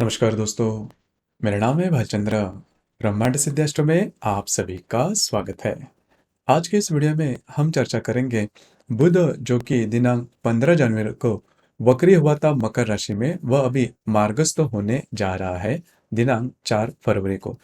नमस्कार दोस्तों, मेरा नाम है भालचंद्र। ब्रह्मांड सिद्धाश्रम में आप सभी का स्वागत है। आज के इस वीडियो में हम चर्चा करेंगे बुध जो कि दिनांक 15 जनवरी को वक्री हुआ था मकर राशि में, वह अभी मार्गस्थ होने जा रहा है दिनांक 4 फरवरी को।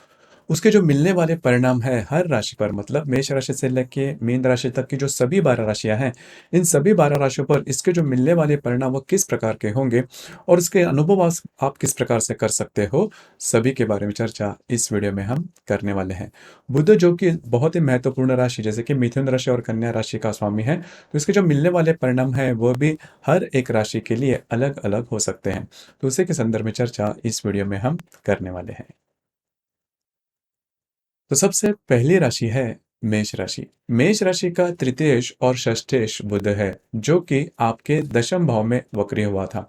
उसके जो मिलने वाले परिणाम है हर राशि पर, मतलब मेष राशि से लेके मीन राशि तक की जो सभी 12 राशियां हैं, इन सभी 12 राशियों पर इसके जो मिलने वाले परिणाम वो किस प्रकार के होंगे और इसके अनुभव आप किस प्रकार से कर सकते हो, सभी के बारे में चर्चा इस वीडियो में हम करने वाले हैं। बुध जो कि बहुत ही महत्वपूर्ण राशि जैसे कि मिथुन राशि और कन्या राशि का स्वामी है, तो इसके जो मिलने वाले परिणाम है वो भी हर एक राशि के लिए अलग अलग हो सकते हैं। तो उसी के संदर्भ में चर्चा इस वीडियो में हम करने वाले हैं। तो सबसे पहली राशि है मेष राशि। मेष राशि का तृतीयेश और षष्ठेश बुध है, जो कि आपके दशम भाव में वक्री हुआ था।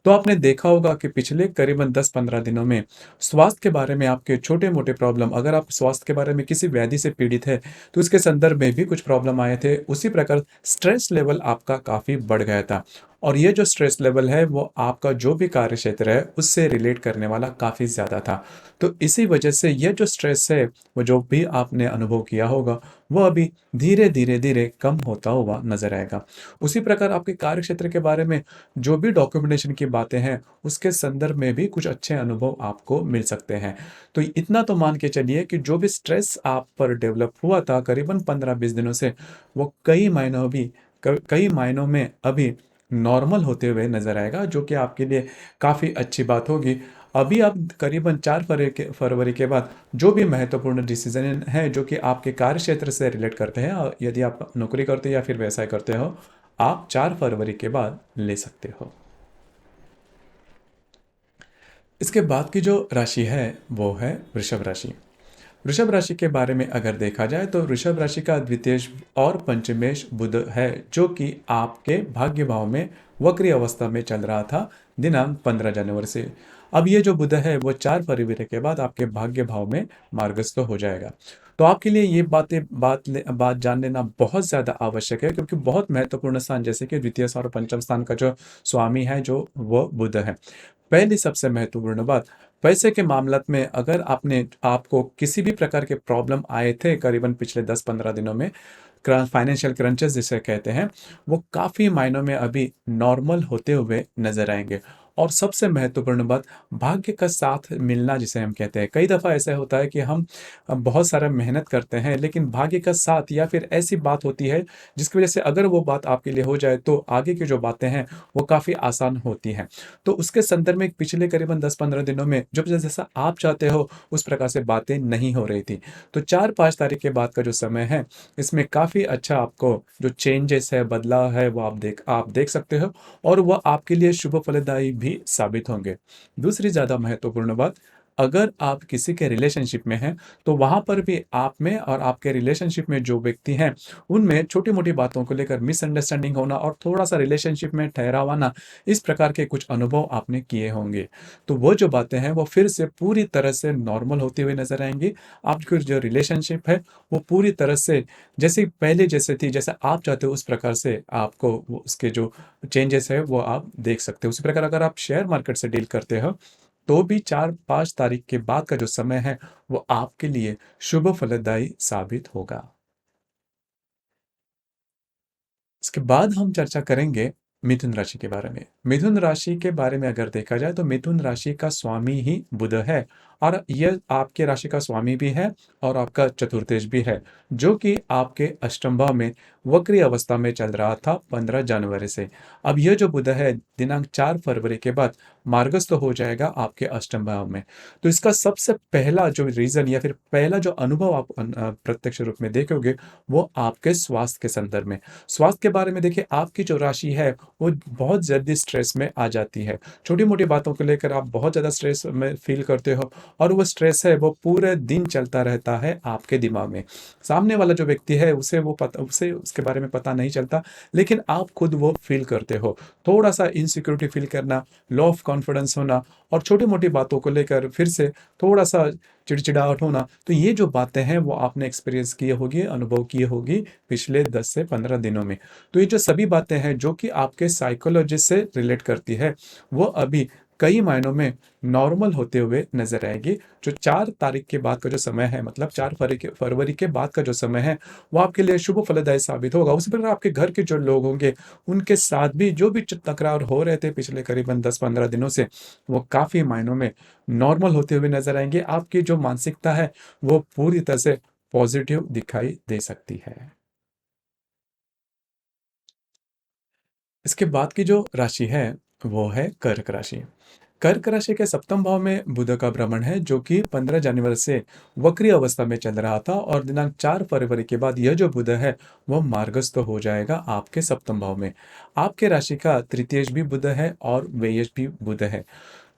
तो आपने देखा होगा कि पिछले करीबन 10-15 दिनों में स्वास्थ्य के बारे में आपके छोटे मोटे प्रॉब्लम, अगर आप स्वास्थ्य के बारे में किसी व्याधि से पीड़ित है तो इसके संदर्भ में भी कुछ प्रॉब्लम आए थे। उसी प्रकार स्ट्रेस लेवल आपका काफी बढ़ गया था, और ये जो स्ट्रेस लेवल है वो आपका जो भी कार्य क्षेत्र है उससे रिलेट करने वाला काफी ज्यादा था। तो इसी वजह से ये जो स्ट्रेस है, वो जो भी आपने अनुभव किया होगा, वो अभी धीरे धीरे धीरे कम होता हुआ नजर आएगा। उसी प्रकार आपके कार्य क्षेत्र के बारे में जो भी डॉक्यूमेंटेशन की बातें हैं, उसके संदर्भ में भी कुछ अच्छे अनुभव आपको मिल सकते हैं। तो इतना तो मान के चलिए कि जो भी स्ट्रेस आप पर डेवलप हुआ था करीबन 15-20 दिनों से, वो कई मायनों में अभी नॉर्मल होते हुए नजर आएगा, जो कि आपके लिए काफी अच्छी बात होगी। अभी आप करीबन 4 फरवरी के बाद जो भी महत्वपूर्ण डिसीजन हैं जो कि आपके कार्य क्षेत्र से रिलेट करते हैं, और यदि आप नौकरी करते हैं या फिर व्यवसाय करते हो, आप 4 फरवरी के बाद ले सकते हो। इसके बाद की जो राशि है वो है वृषभ राशि। वृषभ राशि के बारे में अगर देखा जाए तो वृषभ राशि का द्वितीयेश और पंचमेश बुध है, जो कि आपके भाग्य भाव में वक्री अवस्था में चल रहा था दिनांक 15 जनवरी से। अब ये जो बुध है वो 4 फरवरी के बाद आपके भाग्य भाव में मार्गस्थ हो जाएगा। तो आपके लिए ये बात जान लेना बहुत ज़्यादा आवश्यक है, क्योंकि बहुत महत्वपूर्ण स्थान जैसे कि द्वितीय और पंचम स्थान का जो स्वामी है जो वो बुध है। पहली सबसे महत्वपूर्ण बात, पैसे के मामला में अगर आपको किसी भी प्रकार के प्रॉब्लम आए थे करीबन पिछले 10-15 दिनों में, फाइनेंशियल क्रंचेस जिसे कहते हैं, वो काफ़ी मायनों में अभी नॉर्मल होते हुए नजर आएंगे। और सबसे महत्वपूर्ण बात, भाग्य का साथ मिलना जिसे हम कहते हैं। कई दफ़ा ऐसा होता है कि हम बहुत सारा मेहनत करते हैं, लेकिन भाग्य का साथ या फिर ऐसी बात होती है जिसकी वजह से अगर वो बात आपके लिए हो जाए तो आगे की जो बातें हैं वो काफ़ी आसान होती हैं। तो उसके संदर्भ में पिछले करीबन 10-15 दिनों में जब जैसा आप चाहते हो उस प्रकार से बातें नहीं हो रही थी। तो 4-5 तारीख के बाद का जो समय है, इसमें काफ़ी अच्छा आपको जो चेंजेस है, बदलाव है, वो आप देख सकते हो, और वह आपके लिए शुभ फलदायी भी साबित होंगे। दूसरी ज़्यादा महत्वपूर्ण बात, अगर आप किसी के रिलेशनशिप में हैं तो वहाँ पर भी आप में और आपके रिलेशनशिप में जो व्यक्ति हैं, उनमें छोटी-मोटी बातों को लेकर मिसअंडरस्टैंडिंग होना और थोड़ा-सा रिलेशनशिप में ठहराव आना, इस प्रकार के कुछ अनुभव आपने किए होंगे। तो वो जो बातें हैं वो फिर से पूरी तरह से नॉर्मल होती हुई नज़र आएँगी। आपकी जो रिलेशनशिप है वो पूरी तरह से जैसे पहले जैसे थी, जैसा आप चाहते हो उस प्रकार से आपको वो उसके जो चेंजेस है वो आप देख सकते हो। उसी प्रकार अगर आप शेयर मार्केट से डील करते हो तो भी 4-5 तारीख के बाद का जो समय है वो आपके लिए शुभ फलदायी साबित होगा। इसके बाद हम चर्चा करेंगे मिथुन राशि के बारे में। मिथुन राशि के बारे में अगर देखा जाए तो मिथुन राशि का स्वामी ही बुध है, और यह आपके राशि का स्वामी भी है और आपका चतुर्थेश भी है, जो कि आपके अष्टम भाव में वक्री अवस्था में चल रहा था 15 जनवरी से। अब यह जो बुध है दिनांक 4 फरवरी के बाद मार्गस्थ हो जाएगा आपके अष्टम भाव में। तो इसका सबसे पहला जो रीजन या फिर पहला जो अनुभव आप प्रत्यक्ष रूप में देखोगे, वो आपके स्वास्थ्य के संदर्भ में। स्वास्थ्य के बारे में देखिए, आपकी जो राशि है वो बहुत जल्दी स्ट्रेस में आ जाती है। छोटी-मोटी बातों को लेकर आप बहुत ज़्यादा स्ट्रेस में फ़ील करते हो, और वो स्ट्रेस है वो पूरे दिन चलता रहता है आपके दिमाग में। सामने वाला जो व्यक्ति है उसे उसके बारे में पता नहीं चलता, लेकिन आप खुद वो फ़ील करते हो। थोड़ा-सा इनसिक्योरिटी फ़ील करना, लो ऑफ कॉन्फिडेंस होना, और छोटी-मोटी बातों को लेकर फिर से थोड़ा-सा चिड़चिड़ाहट होना। तो ये जो बातें हैं वो आपने एक्सपीरियंस की होगी, अनुभव की होगी पिछले 10 से 15 दिनों में। तो ये जो सभी बातें हैं जो कि आपके साइकोलॉजी से रिलेट करती है, वो अभी कई मायनों में नॉर्मल होते हुए नज़र आएगी। जो 4 तारीख के बाद का जो समय है, मतलब 4 फरवरी के बाद का जो समय है, वो आपके लिए शुभ फलदायी साबित होगा। उसी प्रकार आपके घर के जो लोग होंगे, उनके साथ भी जो भी च तकरार हो रहे थे पिछले करीबन 10-15 दिनों से, वो काफ़ी मायनों में नॉर्मल होते हुए नज़र आएँगे। आपकी जो मानसिकता है, वो पूरी तरह से पॉज़िटिव दिखाई दे सकती है। इसके बाद की जो राशि है, वो है कर्क राशि। कर्क राशि के सप्तम भाव में बुध का भ्रमण है, जो कि 15 जनवरी से वक्री अवस्था में चल रहा था और दिनांक 4 फरवरी के बाद यह जो बुध है, वह मार्गस्थ हो जाएगा आपके सप्तम भाव में। आपके राशि का तृतीयेश भी बुध है और व्ययेश भी बुध है।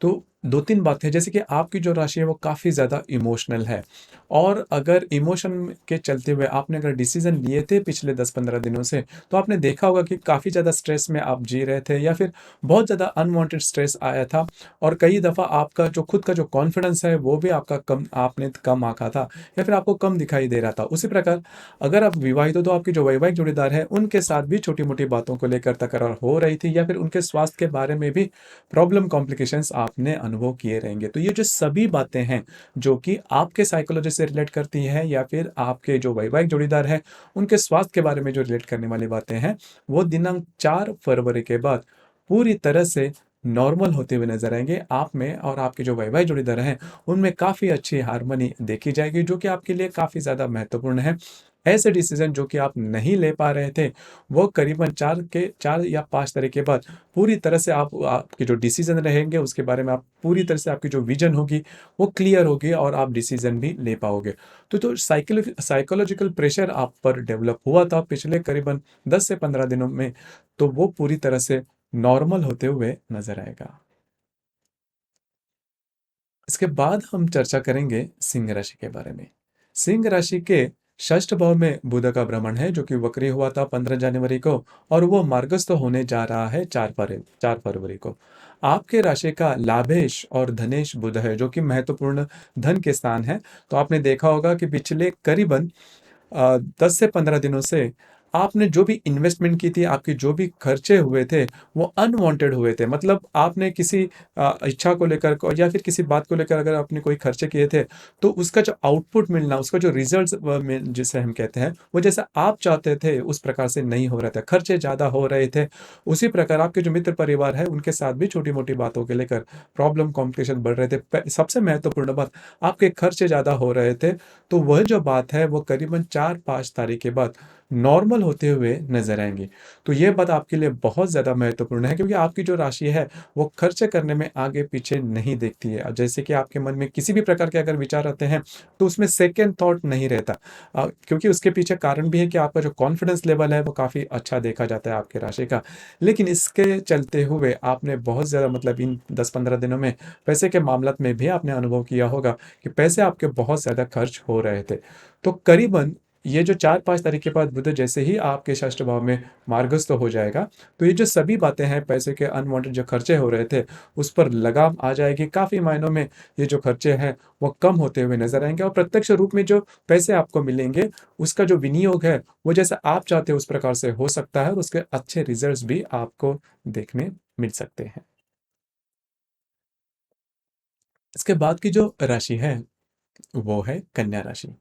तो 2-3 बातें, जैसे कि आपकी जो राशि है वो काफ़ी ज़्यादा इमोशनल है, और अगर इमोशन के चलते हुए आपने अगर डिसीज़न लिए थे पिछले 10-15 दिनों से, तो आपने देखा होगा कि काफ़ी ज़्यादा स्ट्रेस में आप जी रहे थे, या फिर बहुत ज़्यादा अनवांटेड स्ट्रेस आया था, और कई दफ़ा आपका जो खुद का जो कॉन्फिडेंस है वो भी आपका कम आँका था, या फिर आपको कम दिखाई दे रहा था। उसी प्रकार अगर आप विवाहित हो, तो आपके जो वैवाहिक जोड़ीदार हैं उनके साथ भी छोटी-मोटी बातों को लेकर तकरार हो रही थी, या फिर उनके स्वास्थ्य के बारे में भी प्रॉब्लम कॉम्प्लिकेशंस आपने अनुभव किए रहेंगे। तो ये जो सभी बातें हैं, जो कि आपके साइकोलॉजी से रिलेट करती हैं, या फिर आपके जो वैवाहिक जोड़ीदार हैं, उनके स्वास्थ्य के बारे में जो रिलेट करने वाली बातें हैं, वो दिनांक 4 फरवरी के बाद पूरी तरह से नॉर्मल होते हुए नज़र आएँगे। आप में और आपके जो वैवाहिक जोड़ीदार हैं, उनमें काफ़ी अच्छी हार्मनी देखी जाएगी, जो कि आपके लिए काफ़ी ज़्यादा महत्वपूर्ण है। ऐसे डिसीज़न जो कि आप नहीं ले पा रहे थे, वो करीबन 4 या 5 तारीख के बाद पूरी तरह से आपके जो डिसीज़न रहेंगे, उसके बारे में आप पूरी तरह से आपकी जो विज़न होगी, वो क्लियर होगी, और आप डिसीज़न भी ले पाओगे। तो साइकोलॉजिकल प्रेशर आप पर डेवलप हुआ था पिछले करीबन 10 से 15 दिनों में, तो वो पूरी तरह से नॉर्मल होते हुए नज़र आएगा। इसके बाद हम चर्चा करेंगे सिंह राशि के बारे में। सिंह राशि के षष्ठ भाव में बुध का भ्रमण है, जो कि वक्री हुआ था 15 जनवरी को, और वो मार्गस्थ होने जा रहा है 4 फरवरी को। आपके राशि का लाभेश और धनेश बुध है, जो कि महत्वपूर्ण धन के स्थान है। तो आपने देखा होगा कि पिछले करीबन 10 से 15 दिनों से आपने जो भी इन्वेस्टमेंट की थी, आपके जो भी खर्चे हुए थे, वो अनवांटेड हुए थे। मतलब आपने किसी इच्छा को लेकर या फिर किसी बात को लेकर अगर आपने कोई खर्चे किए थे, तो उसका जो आउटपुट मिलना, उसका जो रिजल्ट्स जिसे हम कहते हैं, वो जैसा आप चाहते थे उस प्रकार से नहीं हो रहा था। खर्चे ज़्यादा हो रहे थे। उसी प्रकार आपके जो मित्र परिवार है, उनके साथ भी छोटी-मोटी बातों को लेकर प्रॉब्लम, कॉम्प्लिकेशन बढ़ रहे थे। सबसे महत्वपूर्ण बात, आपके खर्चे ज़्यादा हो रहे थे। तो वह जो बात है, वो करीबन 4-5 तारीख के बाद नॉर्मल होते हुए नज़र आएँगी। तो ये बात आपके लिए बहुत ज़्यादा महत्वपूर्ण है, क्योंकि आपकी जो राशि है, वो खर्च करने में आगे-पीछे नहीं देखती है। जैसे कि आपके मन में किसी भी प्रकार के अगर विचार आते हैं, तो उसमें सेकंड थॉट नहीं रहता। क्योंकि उसके पीछे कारण भी है कि आपका जो कॉन्फिडेंस लेवल है, वो काफ़ी अच्छा देखा जाता है आपकी राशि का। लेकिन इसके चलते हुए आपने बहुत ज़्यादा, मतलब इन 10-15 दिनों में पैसे के मामलात में भी आपने अनुभव किया होगा कि पैसे आपके बहुत ज़्यादा खर्च हो रहे थे। तो करीबन ये जो 4-5 तारीख के बाद बुध जैसे ही आपके षष्ठ भाव में मार्गस्थ हो जाएगा, तो ये जो सभी बातें हैं, पैसे के अनवांटेड जो खर्चे हो रहे थे, उस पर लगाम आ जाएगी। काफ़ी मायनों में ये जो खर्चे हैं, वो कम होते हुए नज़र आएँगे, और प्रत्यक्ष रूप में जो पैसे आपको मिलेंगे, उसका जो विनियोग है, वो जैसा आप चाहते हो उस प्रकार से हो सकता है, और उसके अच्छे रिज़ल्ट्स भी आपको देखने मिल सकते हैं। इसके बाद की जो राशि है, वो है कन्या राशि।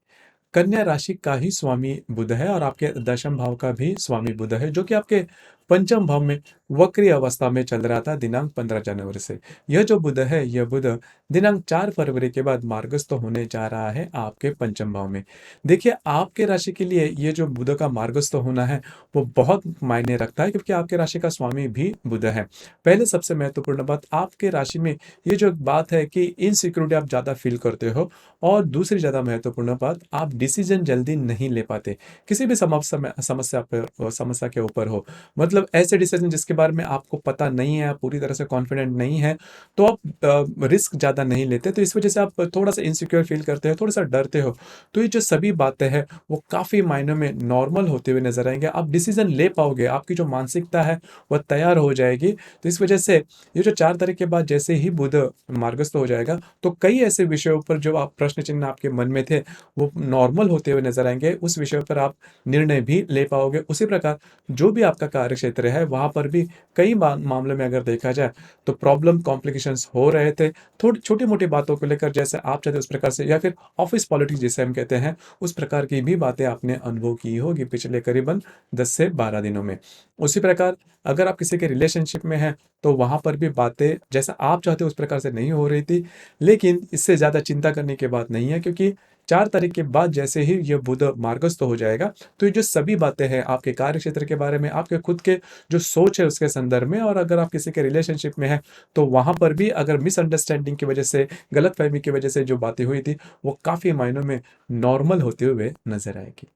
कन्या राशि का ही स्वामी बुध है, और आपके दशम भाव का भी स्वामी बुध है, जो कि आपके पंचम भाव में वक्री अवस्था में चल रहा था दिनांक 15 जनवरी से। यह जो बुध है, यह बुध दिनांक 4 फरवरी के बाद मार्गस्थ होने जा रहा है आपके पंचम भाव में। देखिए, आपके राशि के लिए ये जो बुध का मार्गस्थ होना है, वो बहुत मायने रखता है, क्योंकि आपके राशि का स्वामी भी बुध है। पहले सबसे महत्वपूर्ण बात, आपके राशि में ये जो बात है कि इनसिक्योरिटी आप ज़्यादा फील करते हो, और दूसरी ज़्यादा महत्वपूर्ण बात, आप डिसीजन जल्दी नहीं ले पाते। किसी भी समस्या के ऊपर हो। मतलब ऐसे डिसीजन जिसके बारे में आपको पता नहीं है, आप पूरी तरह से कॉन्फिडेंट नहीं है, तो आप रिस्क ज़्यादा नहीं लेते। तो इस वजह से आप थोड़ा-सा इनसिक्योर फील करते हो, थोड़ा-सा डरते हो। तो ये जो सभी बातें हैं, वो काफ़ी मायनों में नॉर्मल होते हुए नज़र आएँगे। आप डिसीजन ले पाओगे, आपकी जो मानसिकता है, वह तैयार हो जाएगी। तो इस वजह से ये जो 4 तारीख के बाद जैसे ही बुध मार्गस्थ हो जाएगा, तो कई ऐसे विषयों पर जो आप प्रश्न चिन्ह आपके मन में थे, वो नॉर्मल होते हुए नज़र आएँगे। उस विषय पर आप निर्णय भी ले पाओगे। उसी प्रकार जो भी आपका कार्यक्षेत्र क्षेत्र है वहाँ पर भी कई मामलों में अगर देखा जाए तो प्रॉब्लम कॉम्प्लिकेशंस हो रहे थे। थोड़ी छोटी-मोटी बातों को लेकर जैसे आप चाहते हैं उस प्रकार से या फिर ऑफ़िस पॉलिटिक्स जिसे हम कहते हैं, उस प्रकार की भी बातें आपने अनुभव की होगी पिछले करीबन 10 से 12 दिनों में। उसी प्रकार अगर आप किसी के रिलेशनशिप में हैं, तो वहाँ पर भी बातें जैसा आप चाहते हो उस प्रकार से नहीं हो रही थी। लेकिन इससे ज़्यादा चिंता करने की बात नहीं है क्योंकि 4 तारीख के बाद जैसे ही ये बुध मार्गस्थ हो जाएगा, तो ये जो सभी बातें हैं आपके कार्यक्षेत्र के बारे में, आपके खुद के जो सोच है उसके संदर्भ में और अगर आप किसी के रिलेशनशिप में हैं, तो वहाँ पर भी अगर मिसअंडरस्टैंडिंग की वजह से, गलतफ़हमी की वजह से जो बातें हुई थी, वो काफ़ी मायनों में नॉर्मल होते हुए नज़र आएगी।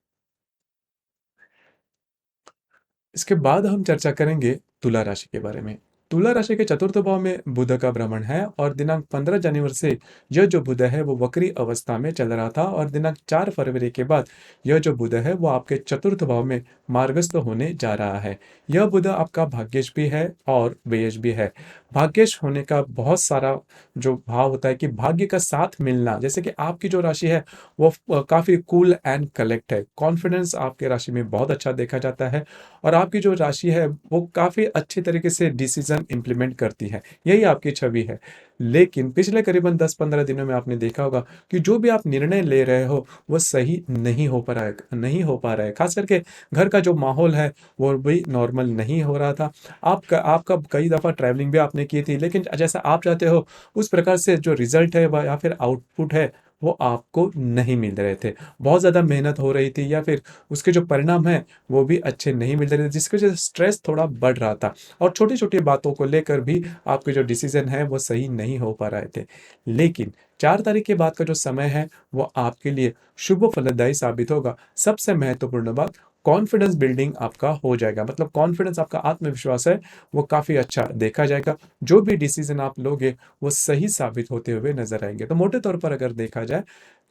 इसके बाद हम चर्चा करेंगे तुला राशि के बारे में। तुला राशि के चतुर्थ भाव में बुध का भ्रमण है और दिनांक 15 जनवरी से यह जो बुध है वो वक्री अवस्था में चल रहा था और दिनांक 4 फरवरी के बाद यह जो बुध है वो आपके चतुर्थ भाव में मार्गस्थ होने जा रहा है। यह बुध आपका भाग्येश भी है और व्ययेश भी है। भाग्येश होने का बहुत सारा जो भाव होता है कि भाग्य का साथ मिलना, जैसे कि आपकी जो राशि है वो काफ़ी कूल एंड कलेक्ट है। कॉन्फिडेंस आपके राशि में बहुत अच्छा देखा जाता है और आपकी जो राशि है वो काफ़ी अच्छे तरीके से डिसीजन इम्प्लीमेंट करती है, यही आपकी छवि है। लेकिन पिछले करीबन 10-15 दिनों में आपने देखा होगा कि जो भी आप निर्णय ले रहे हो वो सही नहीं हो पा रहा है। खास करके घर का जो माहौल है वो भी नॉर्मल नहीं हो रहा था। आपका कई दफ़ा ट्रैवलिंग भी आपने की थी लेकिन जैसा आप चाहते हो उस प्रकार से जो रिज़ल्ट है व या फिर आउटपुट है वो आपको नहीं मिल रहे थे। बहुत ज़्यादा मेहनत हो रही थी या फिर उसके जो परिणाम हैं वो भी अच्छे नहीं मिल रहे थे जिसकी वजह से स्ट्रेस थोड़ा बढ़ रहा था और छोटी-छोटी बातों को लेकर भी आपके जो डिसीज़न है वो सही नहीं हो पा रहे थे। लेकिन 4 तारीख के बाद का जो समय है वो आपके लिए शुभ फलदायी साबित होगा। सबसे महत्वपूर्ण बात कॉन्फिडेंस बिल्डिंग आपका हो जाएगा मतलब कॉन्फिडेंस आपका आत्मविश्वास है वो काफ़ी अच्छा देखा जाएगा। जो भी डिसीज़न आप लोगे वो सही साबित होते हुए नज़र आएँगे। तो मोटे तौर पर अगर देखा जाए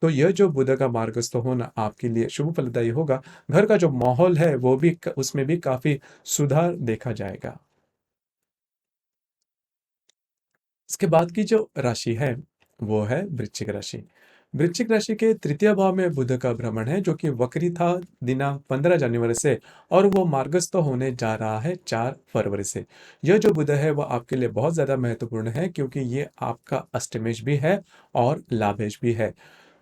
तो यह जो बुध का मार्गस्थ होना आपके लिए शुभ फलदायी होगा। घर का जो माहौल है वो भी उसमें भी काफ़ी सुधार देखा जाएगा। इसके बाद की जो राशि है वो है वृश्चिक राशि। वृश्चिक राशि के तृतीय भाव में बुध का भ्रमण है जो कि वक्री था दिनांक 15 जनवरी से और वो मार्गस्थ होने जा रहा है 4 फरवरी से। यह जो बुध है वो आपके लिए बहुत ज़्यादा महत्वपूर्ण है क्योंकि ये आपका अष्टमेश भी है और लाभेश भी है।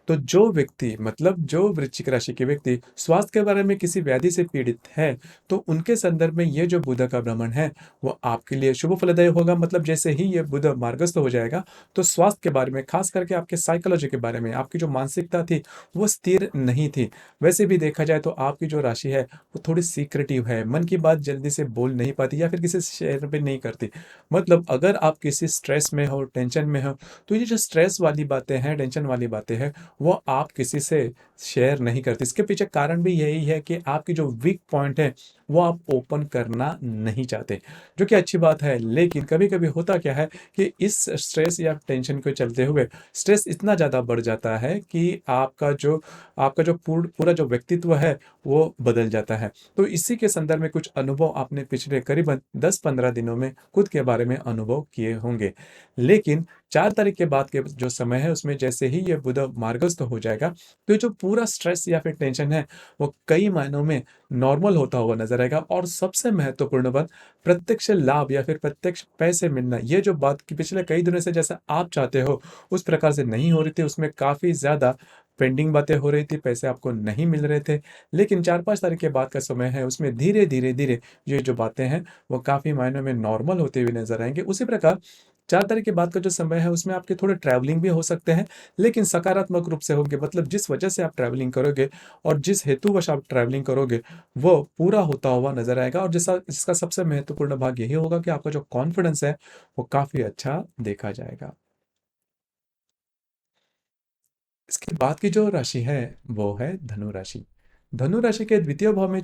तो जो व्यक्ति मतलब जो वृश्चिक राशि के व्यक्ति स्वास्थ्य के बारे में किसी व्याधि से पीड़ित है, तो उनके संदर्भ में ये जो बुध का भ्रमण है, वो आपके लिए शुभ फलदायी होगा। मतलब जैसे ही ये बुध मार्गस्थ हो जाएगा, तो स्वास्थ्य के बारे में, खास करके आपके साइकोलॉजी के बारे में, आपकी जो मानसिकता थी, वो स्थिर नहीं थी। वैसे भी देखा जाए तो आपकी जो राशि है, वो थोड़ी सीक्रेटिव है, मन की बात जल्दी से बोल नहीं पाती या फिर किसी से शेयर भी नहीं करती। मतलब अगर आप किसी स्ट्रेस में हो, टेंशन में हो, तो ये जो स्ट्रेस वाली बातें हैं, टेंशन वाली बातें हैं, वो आप किसी से शेयर नहीं करते। इसके पीछे कारण भी यही है कि आपकी जो वीक पॉइंट है, वो आप ओपन करना नहीं चाहते, जो कि अच्छी बात है। लेकिन कभी-कभी होता क्या है कि इस स्ट्रेस या टेंशन को चलते हुए स्ट्रेस इतना ज़्यादा बढ़ जाता है कि आपका जो पूरा जो व्यक्तित्व है, वो बदल जाता है। तो इसी के संदर्भ में कुछ अनुभव आपने पिछले करीबन 10-15 दिनों में खुद के बारे में अनुभव किए होंगे। लेकिन 4 तारीख के बाद के जो समय है उसमें जैसे ही ये बुध मार्गस्थ हो जाएगा, तो ये जो पूरा स्ट्रेस या फिर टेंशन है, वो कई मायनों में नॉर्मल होता हुआ नज़र आएगा और सबसे महत्वपूर्ण बात प्रत्यक्ष लाभ या फिर प्रत्यक्ष पैसे मिलना। ये जो बात कि पिछले कई दिनों से जैसा आप चाहते हो, उस प्रकार से नहीं हो रही थी, उसमें काफ़ी ज़्यादा पेंडिंग बातें हो रही थी, पैसे आपको नहीं मिल रहे थे। लेकिन 4-5 तारीख के बाद का समय है, उसमें धीरे-धीरे ये जो बातें हैं, वो काफ़ी मायनों में नॉर्मल होते हुए नज़र आएँगे। उसी प्रकार 4 तारीख के बाद का जो समय है उसमें आपके थोड़े ट्रैवलिंग भी हो सकते हैं, लेकिन सकारात्मक रूप से होंगे। मतलब जिस वजह से आप ट्रैवलिंग करोगे और जिस हेतुवश आप ट्रैवलिंग करोगे, वो पूरा होता हुआ नज़र आएगा और जिसका जिसका सबसे महत्वपूर्ण भाग यही होगा कि आपका जो कॉन्फिडेंस है, वो काफ़ी अच्छा देखा जाएगा। इसके बाद की जो राशि है, वो है धनु राशि। धनु राशि के द्वितीय भाव में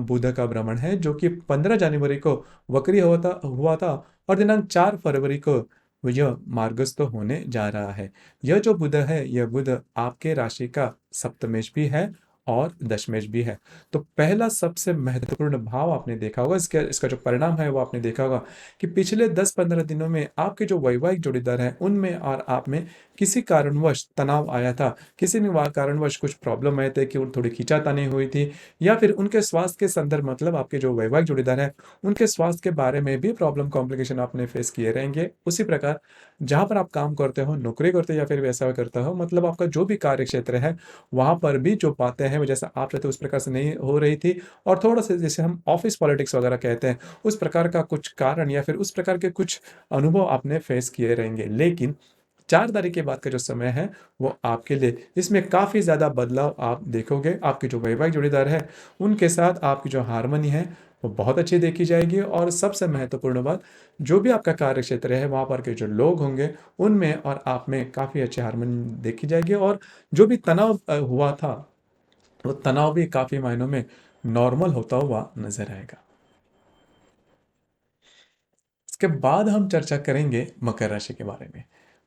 बुध का भ्रमण है, जो कि 15 जनवरी को वक्री हुआ था और दिनांक 4 फरवरी को यह मार्गस्थ होने जा रहा है। यह जो बुध है, यह बुध आपके राशि का सप्तमेश भी है और दशमेश भी है। तो पहला सबसे महत्वपूर्ण भाव आपने देखा होगा, इसका जो परिणाम है वो आपने देखा होगा कि पिछले 10-15 दिनों में आपके जो वैवाहिक जोड़ीदार हैं उनमें और आप में किसी कारणवश तनाव आया था, किसी न कारणवश कुछ प्रॉब्लम आए थे कि वो थोड़ी खींचातानी हुई थी, या फिर उनके स्वास्थ्य के संदर्भ, मतलब आपके जो वैवाहिक जोड़ीदार हैं उनके स्वास्थ्य के बारे में भी प्रॉब्लम कॉम्प्लिकेशन आपने फेस किए रहेंगे। उसी प्रकार जहाँ पर आप काम करते हो, नौकरी करते हो या फिर व्यवसाय करते हो, मतलब आपका जो भी कार्य क्षेत्र है वहाँ पर भी जो बातें हैं वो जैसा आप चाहते हो उस प्रकार से नहीं हो रही थी, और थोड़ा-सा जैसे हम ऑफ़िस पॉलिटिक्स वगैरह कहते हैं, उस प्रकार का कुछ कारण या फिर उस प्रकार के कुछ अनुभव आपने फेस किए रहेंगे। लेकिन 4 तारीख के बाद का जो समय है, वो आपके लिए इसमें काफ़ी ज़्यादा बदलाव आप देखोगे। आपके जो वैवाहिक जोड़ीदार है, उनके साथ आपकी जो हार्मनी है, वो बहुत अच्छी देखी जाएगी, और सबसे महत्वपूर्ण बात, जो भी आपका कार्यक्षेत्र है, वहाँ पर के जो लोग होंगे, उनमें और आप में काफ़ी अच्छी हार्मनी देखी जाएगी, और जो भी तनाव हुआ था, वो तनाव भी काफ़ी मायनों में नॉर्मल होता हुआ नज़र आएगा। इसके बाद हम चर्चा करेंगे मकर राशि के बारे में।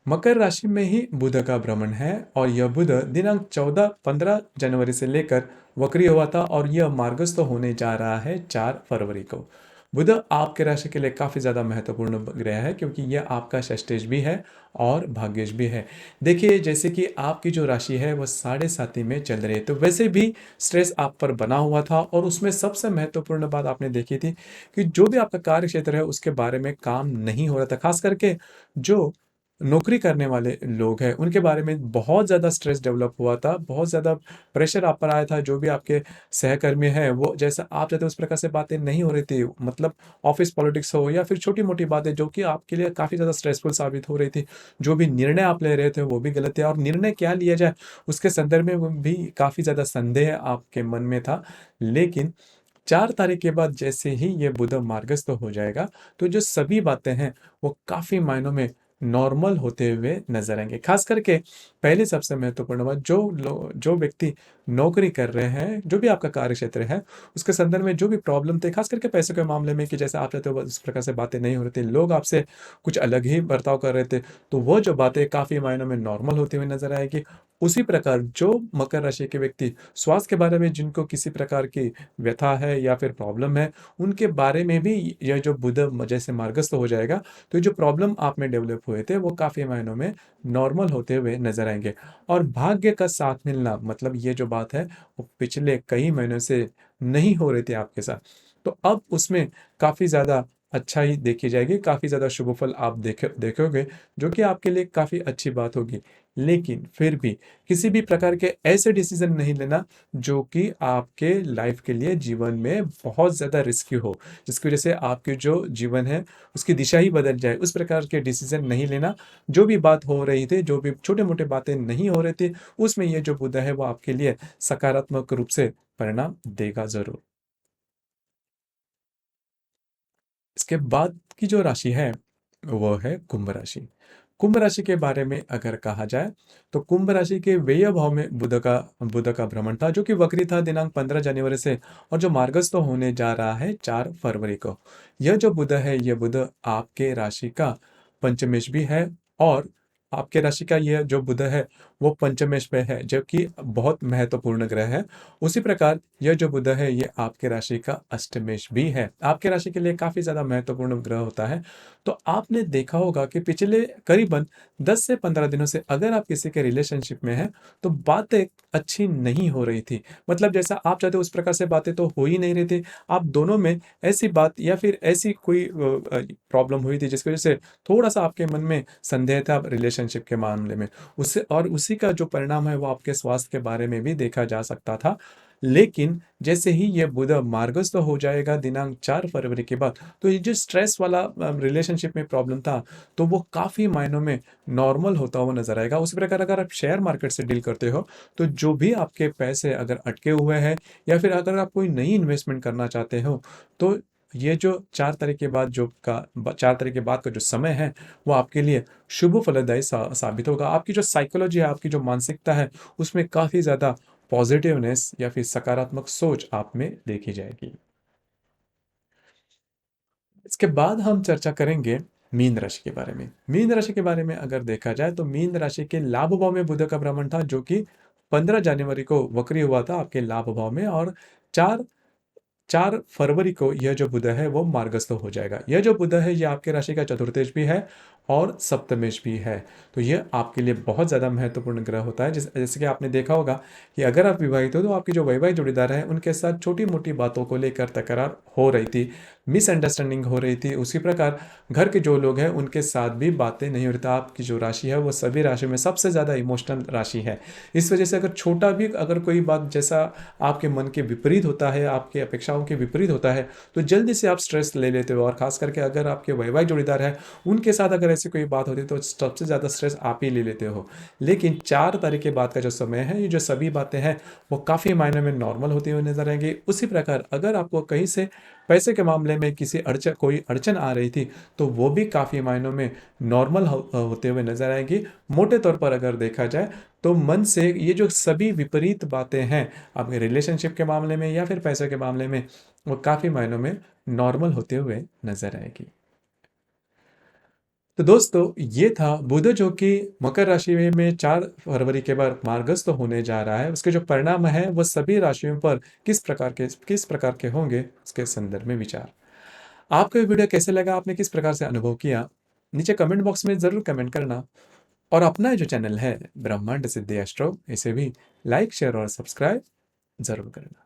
मकर राशि में ही बुध का भ्रमण है, और यह बुध दिनांक 14-15 जनवरी से लेकर वक्री हुआ था, और यह मार्गस्थ होने जा रहा है 4 फरवरी को। बुध आपके राशि के लिए काफ़ी ज़्यादा महत्वपूर्ण ग्रह है, क्योंकि यह आपका षष्ठेश भी है और भाग्येश भी है। देखिए, जैसे कि आपकी जो राशि है वह साढ़े साथी में चल रही है, तो वैसे भी स्ट्रेस आप पर बना हुआ था, और उसमें सबसे महत्वपूर्ण बात आपने देखी थी कि जो भी आपका कार्य क्षेत्र है उसके बारे में काम नहीं हो रहा था। खास करके जो नौकरी करने वाले लोग हैं उनके बारे में बहुत ज़्यादा स्ट्रेस डेवलप हुआ था, बहुत ज़्यादा प्रेशर आप पर आया था। जो भी आपके सहकर्मी हैं वो जैसा आप चाहते हो उस प्रकार से बातें नहीं हो रही थी, मतलब ऑफिस पॉलिटिक्स हो या फिर छोटी-मोटी बातें जो कि आपके लिए काफ़ी ज़्यादा स्ट्रेसफुल साबित हो रही थी। जो भी निर्णय आप ले रहे थे वो भी गलत थे, और निर्णय क्या लिया जाए उसके संदर्भ में वो भी काफ़ी ज़्यादा संदेह आपके मन में था। लेकिन 4 तारीख के बाद जैसे ही ये बुध मार्गस्थ हो जाएगा, तो जो सभी बातें हैं, वो काफ़ी मायनों में नॉर्मल होते हुए नज़र आएँगे। ख़ास करके पहली सबसे महत्वपूर्ण बात, जो व्यक्ति नौकरी कर रहे हैं, जो भी आपका कार्यक्षेत्र है, उसके संदर्भ में जो भी प्रॉब्लम थे, ख़ास करके पैसों के मामले में कि जैसे आप चाहते हो उस प्रकार से बातें नहीं हो रही थी, लोग आपसे कुछ अलग ही बर्ताव कर रहे थे, तो वो जो बातें काफ़ी मायनों में नॉर्मल होती हुई नज़र आएगी। उसी प्रकार जो मकर राशि के व्यक्ति स्वास्थ्य के बारे में जिनको किसी प्रकार की व्यथा है या फिर प्रॉब्लम है, उनके बारे में भी यह जो बुध जैसे मार्गस्थ हो जाएगा, तो ये जो प्रॉब्लम आप में डेवलप हुए थे, वो काफ़ी मायनों में नॉर्मल होते हुए नज़र आएँगे। और भाग्य का साथ मिलना, मतलब ये जो बात है, वो पिछले कई महीनों से नहीं हो रही थी आपके साथ। तो अब उसमें काफ़ी ज़्यादा अच्छाई देखी जाएगी, काफ़ी ज़्यादा शुभ फल आप देखोगे, जो कि आपके लिए काफ़ी अच्छी बात होगी। लेकिन फिर भी किसी भी प्रकार के ऐसे डिसीज़न नहीं लेना जो कि आपके लाइफ के लिए जीवन में बहुत ज़्यादा रिस्की हो, जिसकी वजह से आपके जो जीवन है उसकी दिशा ही बदल जाए। उस प्रकार के डिसीज़न नहीं लेना। जो भी बात हो रही थी, जो भी छोटे-मोटे बातें नहीं हो रही थी, उसमें ये जो बुधा है वो आपके लिए सकारात्मक रूप से परिणाम देगा ज़रूर। इसके बाद की जो राशि है, वो है कुंभ राशि। कुंभ राशि के बारे में अगर कहा जाए, तो कुंभ राशि के व्यय भाव में बुध का भ्रमण था, जो कि वक्री था दिनांक 15 जनवरी से, और जो मार्गस्थ होने जा रहा है 4 फरवरी को। यह जो बुध है, यह बुध आपके राशि का पंचमेश भी है, और आपके राशि का यह जो बुध है, वो पंचमेश में है, जो कि बहुत महत्वपूर्ण ग्रह है। उसी प्रकार यह जो बुध है, ये आपके राशि का अष्टमेश भी है। आपके राशि के लिए काफ़ी ज़्यादा महत्वपूर्ण ग्रह होता है। तो आपने देखा होगा कि पिछले करीबन 10 से 15 दिनों से अगर आप किसी के रिलेशनशिप में हैं, तो बातें अच्छी नहीं हो रही थी। मतलब जैसा आप चाहते हो उस प्रकार से बातें तो हो ही नहीं रही थी। आप दोनों में ऐसी बात या फिर ऐसी कोई प्रॉब्लम हुई थी जिसकी वज़ह से थोड़ा-सा आपके मन में संदेह था रिलेशनशिप के मामले में। उससे और उसी का जो परिणाम है वो आपके स्वास्थ्य के बारे में भी देखा जा सकता था। लेकिन जैसे ही ये बुध मार्गस्थ हो जाएगा दिनांक 4 फरवरी के बाद, तो ये जो स्ट्रेस वाला रिलेशनशिप में प्रॉब्लम था, तो वो काफ़ी मायनों में नॉर्मल होता हुआ नज़र आएगा। उसी प्रकार अगर आप शेयर मार्केट से डील करते हो, तो जो भी आपके पैसे अगर अटके हुए हैं या फिर अगर आप कोई नई इन्वेस्टमेंट करना चाहते हो, तो ये जो 4 तारीख के बाद 4 तारीख के बाद का जो समय है, वो आपके लिए शुभ फलदायी साबित होगा। आपकी जो साइकोलॉजी है, आपकी जो मानसिकता है, उसमें काफ़ी ज़्यादा पॉजिटिवनेस या फिर सकारात्मक सोच आप में देखी जाएगी। इसके बाद हम चर्चा करेंगे मीन राशि के बारे में। मीन राशि के बारे में अगर देखा जाए, तो मीन राशि के लाभ भाव में बुध का भ्रमण था, जो कि 15 जनवरी को वक्री हुआ था आपके लाभ भाव में, और 4 फरवरी को यह जो बुध है वो मार्गस्थ हो जाएगा। यह जो बुध है ये आपके राशि का चतुर्थेश भी है और सप्तमेश भी है। तो यह आपके लिए बहुत ज़्यादा महत्वपूर्ण ग्रह होता है। जैसे कि आपने देखा होगा कि अगर आप विवाहित हो तो आपके जो वैवाहिक जोड़ीदार हैं उनके साथ छोटी मोटी बातों को लेकर तकरार हो रही थी, मिसअंडरस्टैंडिंग हो रही थी। उसी प्रकार घर के जो लोग हैं उनके साथ भी बातें नहीं हो रही थी। आपकी जो राशि है वो सभी राशि में सबसे ज़्यादा इमोशनल राशि है। इस वजह से अगर छोटा भी अगर कोई बात जैसा आपके मन के विपरीत होता है, आपकी अपेक्षाओं के विपरीत होता है, तो जल्दी से आप स्ट्रेस ले लेते हो। और खास करके अगर आपके वैवाहिक जोड़ीदार है उनके साथ अगर ऐसी कोई बात होती है तो सबसे ज़्यादा स्ट्रेस आप ही ले लेते हो। लेकिन 4 तारीख के बाद का जो समय है, ये जो सभी बातें हैं वो काफ़ी मायने में नॉर्मल होती हुई नजर आएंगी। उसी प्रकार अगर आपको कहीं से पैसे के मामले में कोई अड़चन आ रही थी तो वो भी काफ़ी मायनों में नॉर्मल होते हुए नजर आएंगी। मोटे तौर पर अगर देखा जाए तो मन से ये जो सभी विपरीत बातें हैं आपके रिलेशनशिप के मामले में या फिर पैसे के मामले में, वो काफ़ी मायनों में नॉर्मल होते हुए नजर आएगी। तो दोस्तों ये था बुध जो कि मकर राशि में 4 फरवरी के बाद मार्गस्थ होने जा रहा है। उसके जो परिणाम है वो सभी राशियों पर किस प्रकार के होंगे उसके संदर्भ में विचार। आपको ये वीडियो कैसे लगा, आपने किस प्रकार से अनुभव किया, नीचे कमेंट बॉक्स में ज़रूर कमेंट करना। और अपना जो चैनल है ब्रह्मांड सिद्धि एस्ट्रो, इसे भी लाइक शेयर और सब्सक्राइब जरूर करना।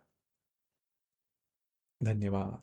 धन्यवाद।